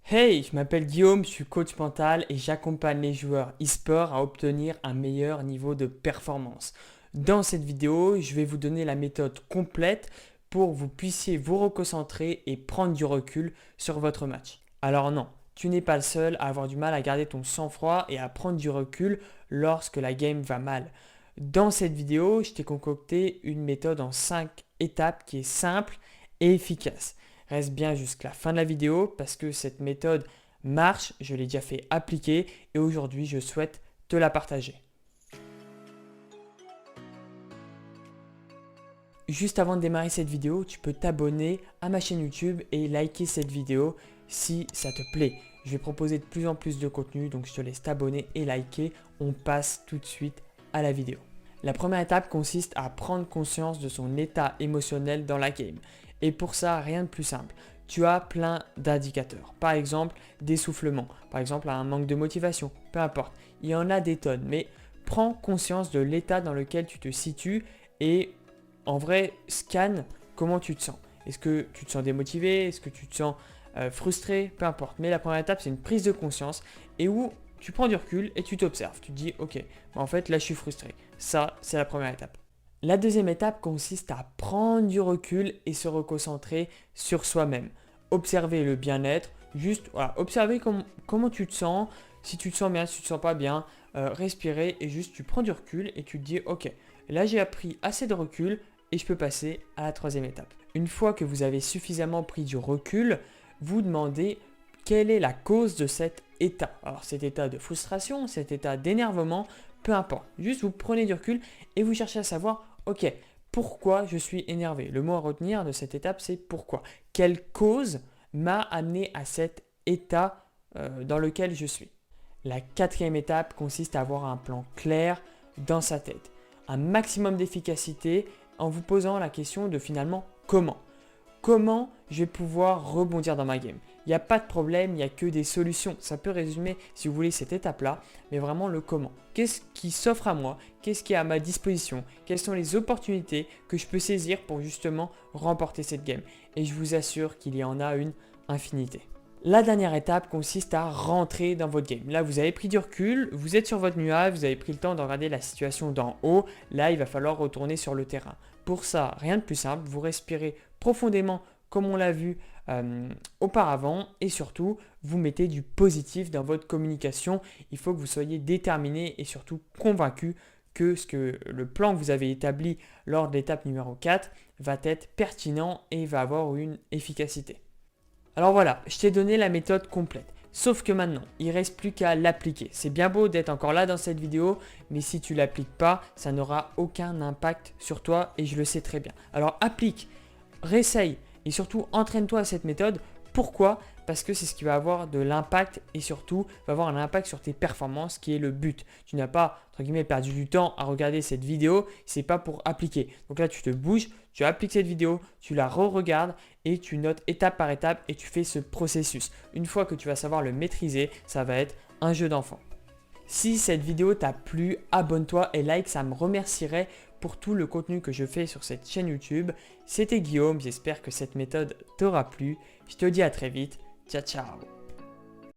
Hey, je m'appelle Guillaume, je suis coach mental et j'accompagne les joueurs e-sport à obtenir un meilleur niveau de performance. Dans cette vidéo, je vais vous donner la méthode complète pour que vous puissiez vous reconcentrer et prendre du recul sur votre match. Alors non, tu n'es pas le seul à avoir du mal à garder ton sang-froid et à prendre du recul lorsque la game va mal. Dans cette vidéo, je t'ai concocté une méthode en 5 étapes qui est simple et efficace. Reste bien jusqu'à la fin de la vidéo parce que cette méthode marche, je l'ai déjà fait appliquer et aujourd'hui je souhaite te la partager. Juste avant de démarrer cette vidéo, tu peux t'abonner à ma chaîne YouTube et liker cette vidéo si ça te plaît. Je vais proposer de plus en plus de contenu, donc je te laisse t'abonner et liker. On passe tout de suite à la vidéo. La première étape consiste à prendre conscience de son état émotionnel dans la game. Et pour ça, rien de plus simple. Tu as plein d'indicateurs. Par exemple, d'essoufflement. Par exemple, un manque de motivation. Peu importe. Il y en a des tonnes. Mais prends conscience de l'état dans lequel tu te situes et en vrai, scanne comment tu te sens. Est-ce que tu te sens démotivé? Est-ce que tu te sens frustré? Peu importe. Mais la première étape, c'est une prise de conscience et où tu prends du recul et tu t'observes. Tu te dis, ok, en fait, là, je suis frustré. Ça, c'est la première étape. La deuxième étape consiste à prendre du recul et se reconcentrer sur soi-même. Observer le bien-être, juste voilà, observer comment tu te sens, si tu te sens bien, si tu te sens pas bien, respirer et juste tu prends du recul et tu te dis ok, là j'ai appris assez de recul et je peux passer à la troisième étape. Une fois que vous avez suffisamment pris du recul, vous demandez quelle est la cause de cet état. Alors cet état de frustration, cet état d'énervement, peu importe. Juste vous prenez du recul et vous cherchez à savoir, ok, pourquoi je suis énervé? Le mot à retenir de cette étape, c'est pourquoi. Quelle cause m'a amené à cet état dans lequel je suis? La quatrième étape consiste à avoir un plan clair dans sa tête. Un maximum d'efficacité en vous posant la question de finalement comment. Comment je vais pouvoir rebondir dans ma game? Il n'y a pas de problème, il n'y a que des solutions. Ça peut résumer, si vous voulez, cette étape-là, mais vraiment le comment. Qu'est-ce qui s'offre à moi? Qu'est-ce qui est à ma disposition? Quelles sont les opportunités que je peux saisir pour justement remporter cette game? Et je vous assure qu'il y en a une infinité. La dernière étape consiste à rentrer dans votre game. Là, vous avez pris du recul, vous êtes sur votre nuage, vous avez pris le temps de regarder la situation d'en haut. Là, il va falloir retourner sur le terrain. Pour ça, rien de plus simple, vous respirez profondément comme on l'a vu auparavant et surtout, vous mettez du positif dans votre communication. Il faut que vous soyez déterminé et surtout convaincu que le plan que vous avez établi lors de l'étape numéro 4 va être pertinent et va avoir une efficacité. Alors voilà, je t'ai donné la méthode complète. Sauf que maintenant, il ne reste plus qu'à l'appliquer. C'est bien beau d'être encore là dans cette vidéo, mais si tu ne l'appliques pas, ça n'aura aucun impact sur toi et je le sais très bien. Alors applique, réessaye et surtout entraîne-toi à cette méthode. Pourquoi? Parce que c'est ce qui va avoir de l'impact et surtout va avoir un impact sur tes performances qui est le but. Tu n'as pas, entre guillemets, perdu du temps à regarder cette vidéo, c'est pas pour appliquer. Donc là, tu te bouges, tu appliques cette vidéo, tu la re-regardes et tu notes étape par étape et tu fais ce processus. Une fois que tu vas savoir le maîtriser, ça va être un jeu d'enfant. Si cette vidéo t'a plu, abonne-toi et like, ça me remercierait pour tout le contenu que je fais sur cette chaîne YouTube. C'était Guillaume, j'espère que cette méthode t'aura plu. Je te dis à très vite. Ciao, ciao.